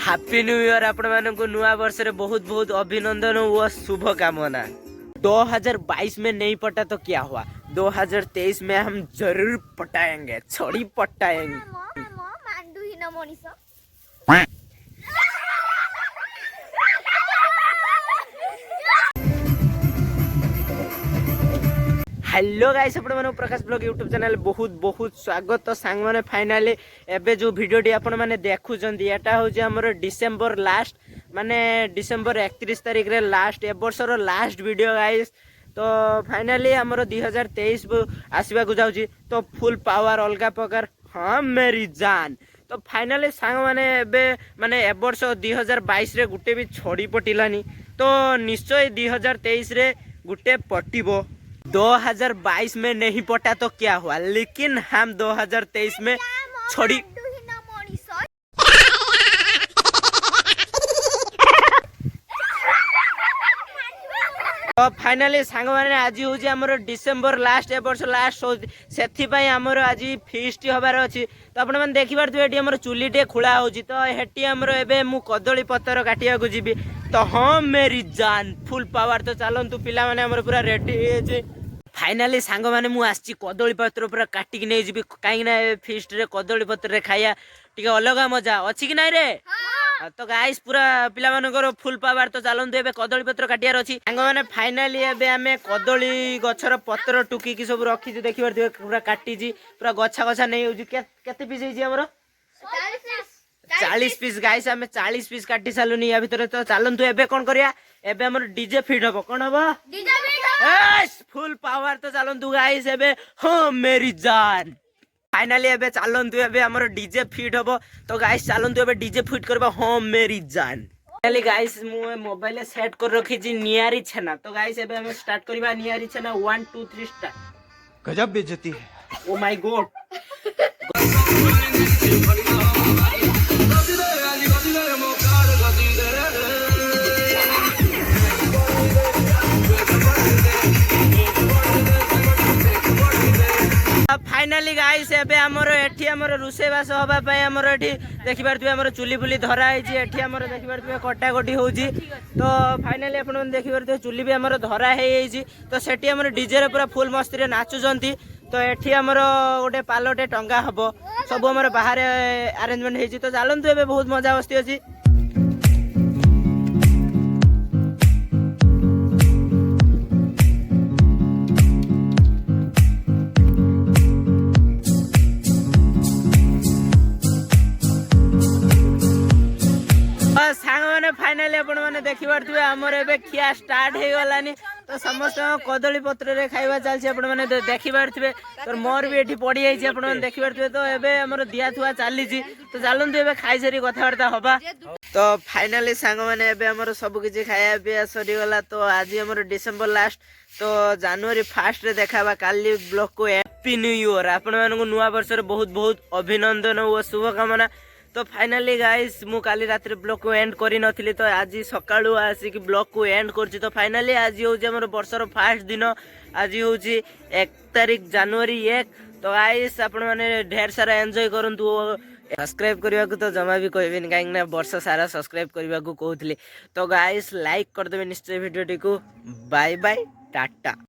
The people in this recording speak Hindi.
हैप्पी न्यू ईयर आपण मानक नुआ वर्ष रे बहुत बहुत अभिनंदन व शुभ कामना। 2022 में नहीं पटा तो क्या हुआ, 2023 में हम जरूर पटाएंगे, छोड़ी पटाएंगे। हेलो गाइस, आपण माने प्रकाश ब्लॉग यूट्यूब चैनल बहुत बहुत स्वागत। तो सांग माने फाइनली एबे जो वीडियोटी आपण माने देखुचंदी एटा होजे हमर डिसेंबर लास्ट, माने डिसेंबर 31 तारिख रे लास्ट ए वर्षर लास्ट वीडियो गाइस। तो फाइनली हमर 2023 आसीबा को जाउची, तो फुल पावर अलगा प्रकार। हाँ मेरी जान, तो फाइनली सांग माने एबे माने ए वर्ष 2022 रे गुटे भी छोड़ी पटिलानी, तो निश्चय 2023 रे गुटे पटिबो। 2022 में नहीं पटा तो क्या हुआ, लेकिन हम 2023 में छोड़ी। तो फाइनली सांग माने आज हूँ आमर डिसेंबर लास्ट ए वर्ष लास्ट से आमर आज फीस्ट हबार अच्छी। तो आपण मैंने देखिपारे ये आमर चुली टे खोला हो, तो हेटी आमर एबे मु कदली पतर काटिया को जीवी। तो हाँ मेरी जान फुल पावर। तो चलतु पिला माने आमर पूरा रेडी। फाइनाली सांग माने मु आसी कदली पत्र पूरा काटिक नहीं जीवी, कहीं फीस्ट रे कदली पत्र रे खाया टिके अलग मजा अच्छी कि नाई रे। तो गाइस पूरा पिला मानकर फुल पावर। तो चलतु एबे कदली पत्र काटियार अछि सांग माने। फाइनाली एबे आमे कदली गछर पत्र टुकी की सब रखी छी, देखि परथिबे पूरा काटी छी, पूरा गछा गछा नहीं होजी। केते पीस होई छी हमरो 40 पीस गाइस, आमे 40 पीस काटी सालुनी या भितर। तो चलतु एबे कोन करिया, एबे हमर डीजे फिट हबो। कोन हबो DJ fit yes full power. तो चलतु गाइस एबे हां मेरी जान फाइनली एबे चलतु एबे हमर डीजे फिट हबो। तो गाइस चलतु एबे डीजे फिट करबा हां मेरी जान। फाइनली गाइस मु मोबाइल सेट कर रखी छी नियारी छना। तो गाइस एबे हम स्टार्ट करबा नियारी छना 1 2 3 स्टार्ट। गजब बेइज्जती है। Oh my God. Finally guys एबे हमर एठी हमर रुसेबास हबा पय हमर एठी देखि परथबे हमर चुली फुली धरा है जी। एठी हमर देखि परथबे कटा कटी होउजी। तो फाइनली आपण देखि परथबे चुली भी हमर धरा है जी। तो सेठी हमर डीजे रे पूरा फुल मस्ती रे नाचु जंती। तो एठी हमर गोटे पालोटे टंगा हबो, सब हमर बाहर अरेंजमेंट हे जी। तो चलंतु एबे बहुत मजा मस्ती अछि। सांग माने फाइनली आपण माने देखि परथबे हमर एबे खिया स्टार्ट हे गलानी। तो समस्त कदली पत्र रे खाइबा चलछि, आपण माने देखि परथबे। तो मोर भी एठी पड़ी जाई छी, आपण माने देखि परथबे। तो एबे हमर दिया थुआ चाली छी। तो चलंतु एबे खाइ सरी कथा वार्ता हबा। तो फाइनली सांग माने एबे हमर सब किछि खाया पिया सरी गला। तो आज हमर डिसेंबर लास्ट, तो जनवरी फर्स्ट रे देखाबा काली ब्लॉग को हैप्पी न्यू ईयर। आपण मानक नुआ वर्ष रे बहुत बहुत अभिनंदन और शुभकामना। तो फाइनली गाइस मु काली रात ब्लॉग को एंड करी नथिली, तो आज सकाळू आसी कि ब्लॉग को एंड करछि। तो फाइनली आज होउछि हमर वर्षर फर्स्ट दिन, आज होउछि 1 तारिख जनवरी 1। तो गाइस आपण माने ढेर सारा एन्जॉय करंतु। सब्सक्राइब करबा को तो जमा भी कहबेन, काहे ना वर्ष सारा सब्सक्राइब करबा को कहउथली। तो गाइस लाइक कर देबे निश्चय वीडियो टी को। Bye bye Tata.